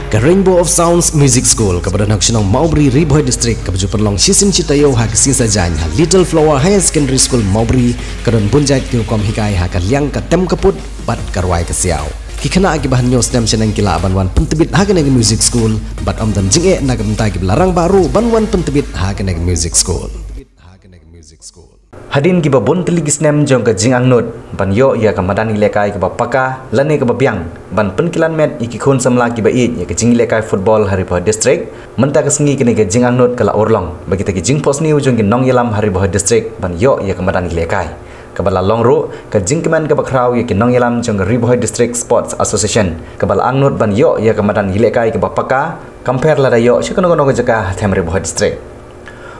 Ke Rainbow of Sounds Music School kepada nak Shillong Maubri Bhoi District ke baju perlong sisim citayo ha kesin saja ha Little Flower Higher Secondary School Maubri kedon bunjai tu kom hikai ha ke liang ke tem keput bat karwai ke siau ki kena agi bahan nyos dem senang kila banwan pentebit ha ke music school bat om dan jinge nak bentai ke larang baru banwan pentebit ha ke music school. Hadin ki babon teligis nem jong ke jingang not ban yo Iaka Madan ilekai ke Paka lane ke biang ban penkilan met iki khun Samla ki bait ya ke jing ilekai football Bhoi district menta ke sengi kene ke jingang not kala orlong bagi ta ki jing pos niu jong ki nong yelam Bhoi district ban yo Iaka Madan ilekai ke bala long ro ke jing keman ke bakrau ya ki nong yelam jong Bhoi district sports association ke bala ang not ban yo Iaka Madan ilekai ke Paka compare la yo shikono ke jaka Bhoi district.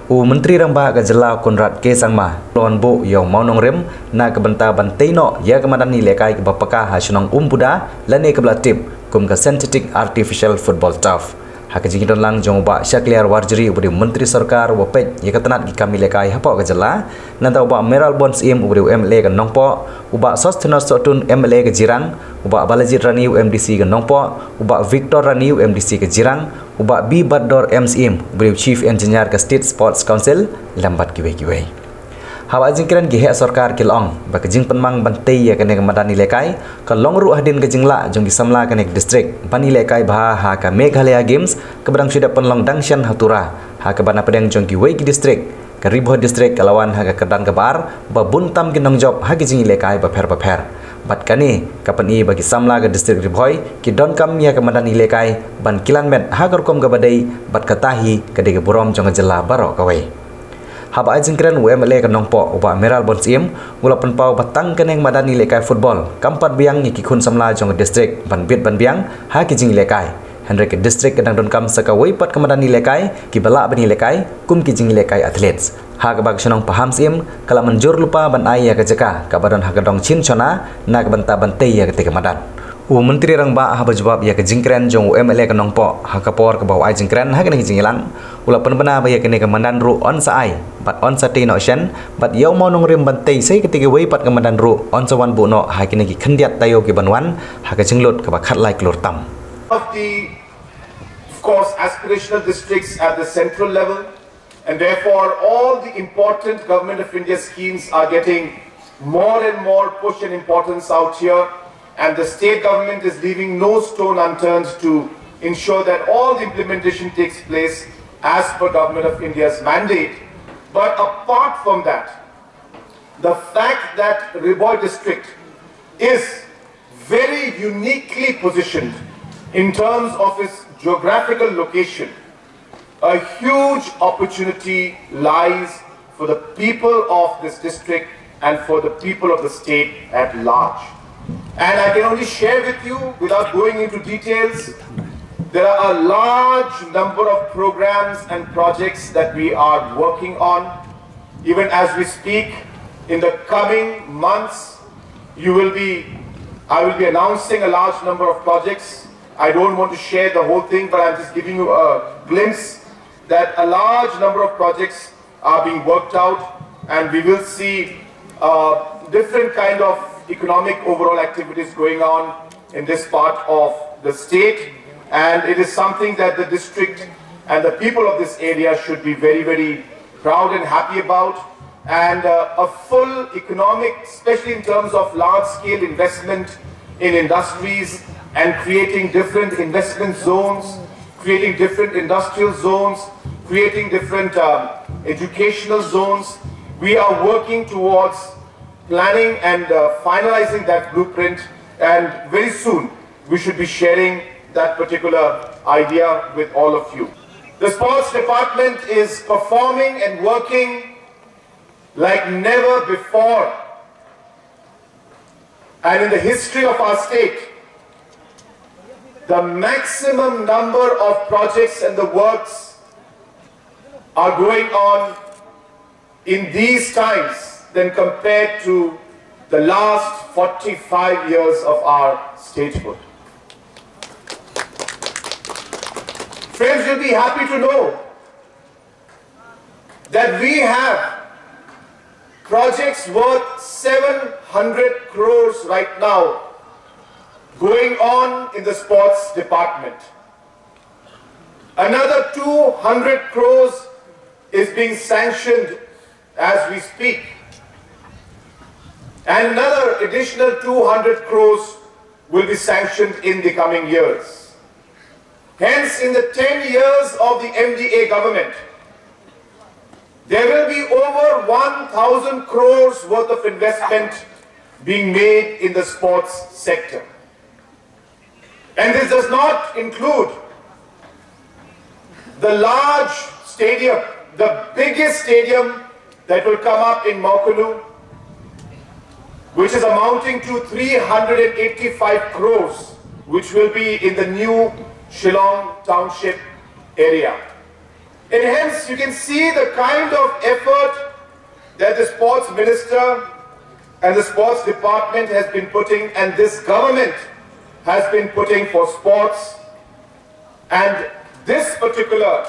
Menteri Ramba ke Jela Konrad ke Sangma lon bo yo maunong rem na ke benta banteino ya ke Madan ilekai ke Paka ha Shillong buda lane ke belatip kum ke synthetic artificial football turf ha ke jingidon lang jong ba syakliar warjeri ubri menteri sarkar wa pej ya ke tenat ki kami lekai ha ke Jela nanta ba meral bonds im ubri MLA ke Nongpoh uba sostenos sotun MLA ke Jirang uba balajit rani UMDC ke Nongpoh uba Victor rani UMDC ke Jirang uba B Bador MCM ubri chief engineer ke State Sports Council lambat kiwe hawa jingkiran gi hek sarkar kilong ba ke jing penmang bantai ya kene ke Madan ilekai ke longru hadin ke Jinglah jong di Samla kene district ban ilekai bah ha ke Meghalaya games ke badang sudah penlong dangshan hatura ha ke bana pedang jong ki Kawei district ke Bhoi district ke lawan ha ke kedan ke bar ba buntam ki nongjob ha ke jing ilekai ba pher bat kani kapan i bagi Samla ke district Bhoi ki don kam ya ke Madan ilekai ban kilan met ha kom ke badai bat katahi ke de burom jong Jela baro Kawei haba jingkran UMLA ke Nongpoh uba meral bonsim gula penpau batang keneng Madan ilekai football kampat biang ni ki khun Samla jong district ban bit ban biang ha ki jing ilekai Henry ke district kedang don kam saka weipat ke Madan ilekai ki bala ban ilekai kum ki jing ilekai athletes ha ke bag Shillong paham sim kala menjur lupa ban ai ya ke jaka ka badan ha ke dong chin chona na ke banta bantai ya ke Madan Menteri Rangba ha bajawab ya ke jingkran jong UMLA ke Nongpoh ha kapor ke bawa ai jingkran ha ke ni jingilang ula penbena ba ya ke ke Madan ru on sa ai but on sa tin ocean but yau mau nong rim bantai sai ketika wei pat ke Madan ru on sa wan bu no ha ke ni khendiat tayo ke banwan ha ke jinglut ke ba khat lai klur tam of course aspirational districts at the central level and therefore all the important government of India schemes are getting more and more push and importance out here. And the state government is leaving no stone unturned to ensure that all the implementation takes place as per Government of India's mandate. But apart from that, the fact that Bhoi district is very uniquely positioned in terms of its geographical location, a huge opportunity lies for the people of this district and for the people of the state at large. And I can only share with you, without going into details, there are a large number of programs and projects that we are working on. Even as we speak, in the coming months, I will be announcing a large number of projects. I don't want to share the whole thing, but I'm just giving you a glimpse that a large number of projects are being worked out, and we will see different kind of economic overall activities going on in this part of the state, and it is something that the district and the people of this area should be very, very proud and happy about. And a full economic, especially in terms of large-scale investment in industries and creating different investment zones, creating different industrial zones, creating different educational zones. We are working towards planning and finalizing that blueprint, and very soon we should be sharing that particular idea with all of you. The sports department is performing and working like never before, and in the history of our state, the maximum number of projects and the works are going on in these times than compared to the last 45 years of our statehood. Friends, you'll be happy to know that we have projects worth 700 crores right now going on in the sports department. Another 200 crores is being sanctioned as we speak. And another additional 200 crores will be sanctioned in the coming years. Hence, in the 10 years of the MDA government, there will be over 1,000 crores worth of investment being made in the sports sector. And this does not include the large stadium, the biggest stadium that will come up in Mokulu, which is amounting to 385 crores, which will be in the new Shillong township area. And hence you can see the kind of effort that the sports minister and the sports department has been putting, and this government has been putting for sports. And this particular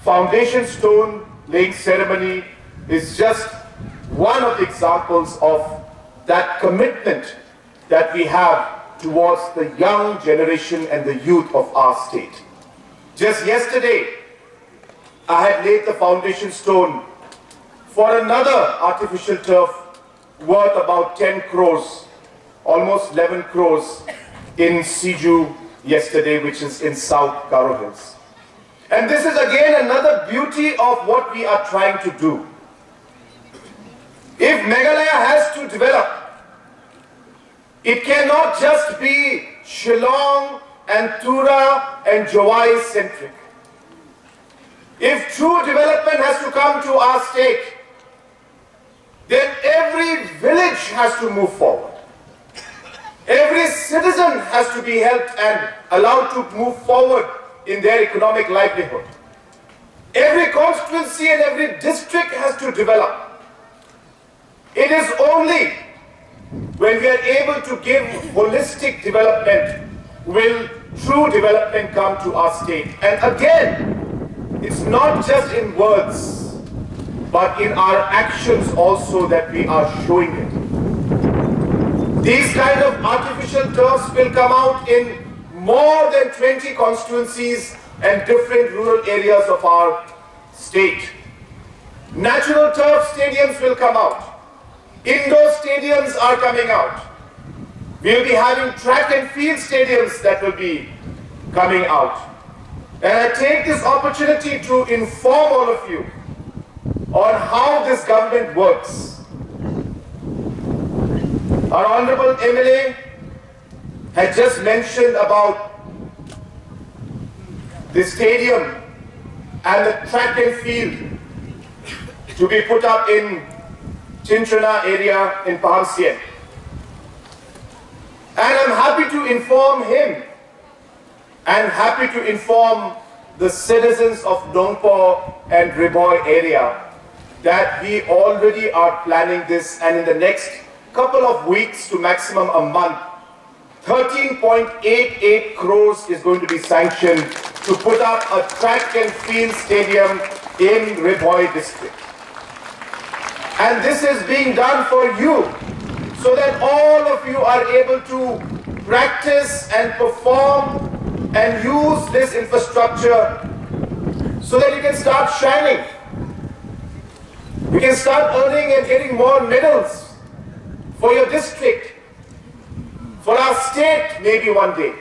foundation stone laying ceremony is just one of the examples of that commitment that we have towards the young generation and the youth of our state. Just yesterday, I had laid the foundation stone for another artificial turf worth about 10 crores, almost 11 crores in Siju yesterday, which is in South Garo Hills. And this is again another beauty of what we are trying to do. If Meghalaya has to develop, it cannot just be Shillong and Tura and Jowai centric. If true development has to come to our state, then every village has to move forward. Every citizen has to be helped and allowed to move forward in their economic livelihood. Every constituency and every district has to develop. It is only when we are able to give holistic development will true development come to our state. And again, it's not just in words, but in our actions also that we are showing it. These kind of artificial turfs will come out in more than 20 constituencies and different rural areas of our state. Natural turf stadiums will come out. Indoor stadiums are coming out. We'll be having track and field stadiums that will be coming out. And I take this opportunity to inform all of you on how this government works. Our Honorable MLA had just mentioned about the stadium and the track and field to be put up in Chinchana area in Pahamsien. And I'm happy to inform him and happy to inform the citizens of Nongpoh and Bhoi area that we already are planning this, and in the next couple of weeks to maximum a month, 13.88 crores is going to be sanctioned to put up a track and field stadium in Bhoi district. And this is being done for you, so that all of you are able to practice and perform and use this infrastructure so that you can start shining. You can start earning and getting more medals for your district, for our state maybe one day,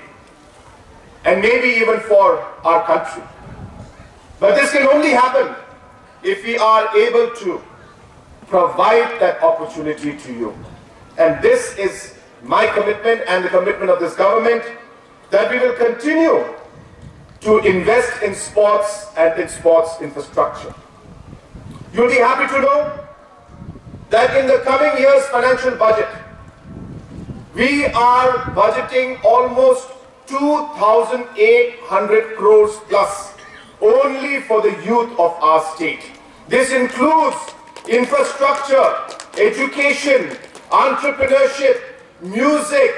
and maybe even for our country. But this can only happen if we are able to provide that opportunity to you. And this is my commitment and the commitment of this government, that we will continue to invest in sports and in sports infrastructure. You'll be happy to know that in the coming year's financial budget, we are budgeting almost 2,800 crores plus only for the youth of our state. This includes infrastructure, education, entrepreneurship, music,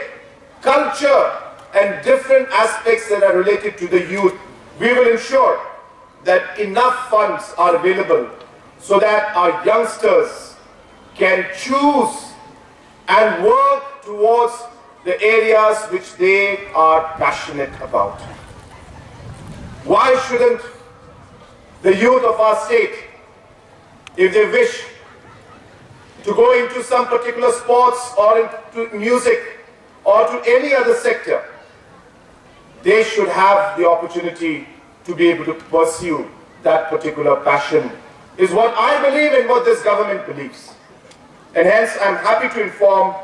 culture, and different aspects that are related to the youth. We will ensure that enough funds are available so that our youngsters can choose and work towards the areas which they are passionate about. Why shouldn't the youth of our state, if they wish to go into some particular sports or into music or to any other sector, they should have the opportunity to be able to pursue that particular passion, is what I believe and what this government believes. And hence I'm happy to inform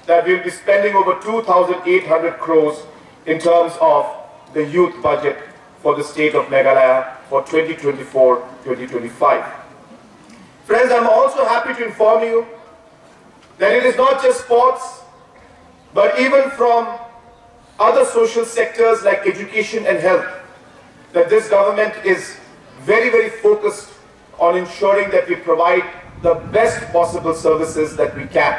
that we'll be spending over 2,800 crores in terms of the youth budget for the state of Meghalaya for 2024-2025. Friends, I'm also happy to inform you that it is not just sports, but even from other social sectors like education and health, that this government is very, very focused on ensuring that we provide the best possible services that we can.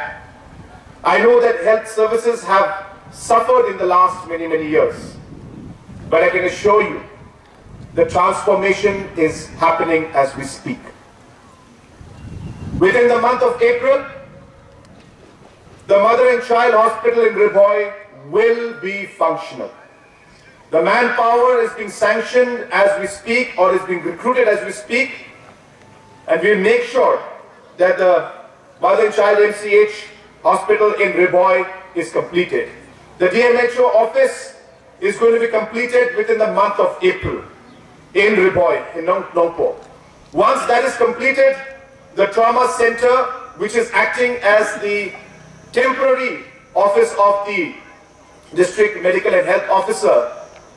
I know that health services have suffered in the last many, many years, but I can assure you the transformation is happening as we speak. Within the month of April, the Mother and Child Hospital in Bhoi will be functional. The manpower is being sanctioned as we speak, or is being recruited as we speak, and we'll make sure that the Mother and Child MCH Hospital in Bhoi is completed. The DMHO office is going to be completed within the month of April in Bhoi, in Nongpoh. Once that is completed, the trauma center, which is acting as the temporary office of the district medical and health officer,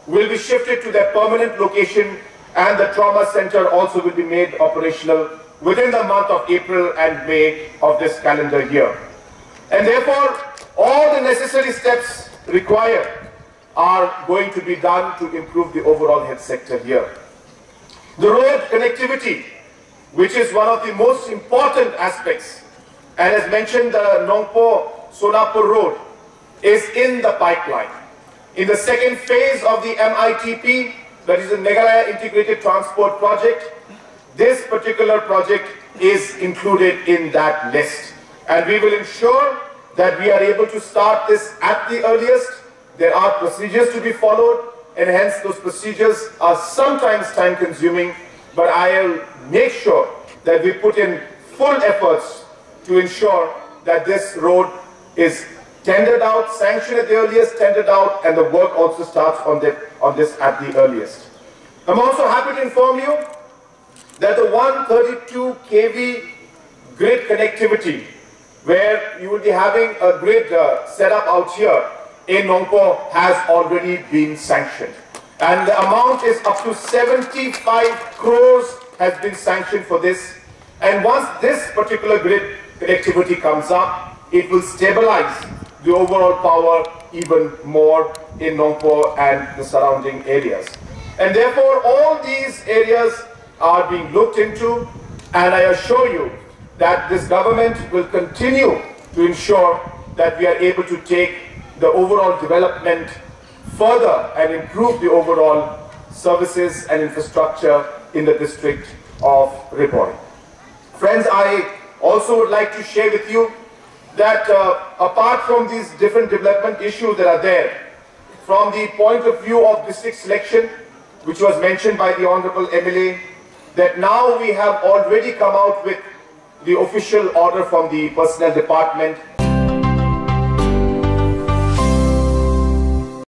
will be shifted to their permanent location, and the trauma center also will be made operational within the month of April and May of this calendar year. And therefore, all the necessary steps required are going to be done to improve the overall health sector here. The road connectivity, which is one of the most important aspects, and as mentioned, the Nongpoh-Sonapur road is in the pipeline. In the second phase of the MITP, that is the Meghalaya Integrated Transport Project, this particular project is included in that list. And we will ensure that we are able to start this at the earliest. There are procedures to be followed, and hence those procedures are sometimes time consuming, but I will make sure that we put in full efforts to ensure that this road is tendered out, sanctioned at the earliest, tendered out, and the work also starts on this at the earliest. I'm also happy to inform you that the 132 kV grid connectivity, where you will be having a grid set up out here in Nongpoh, has already been sanctioned. And the amount is up to 75 crores has been sanctioned for this. And once this particular grid connectivity comes up, it will stabilize the overall power even more in Nongpoh and the surrounding areas. And therefore, all these areas are being looked into, and I assure you that this government will continue to ensure that we are able to take the overall development further and improve the overall services and infrastructure in the district of Bhoi. Friends, I also would like to share with you that apart from these different development issues that are there, from the point of view of district selection, which was mentioned by the Honorable MLA, that now we have already come out with the official order from the Personnel Department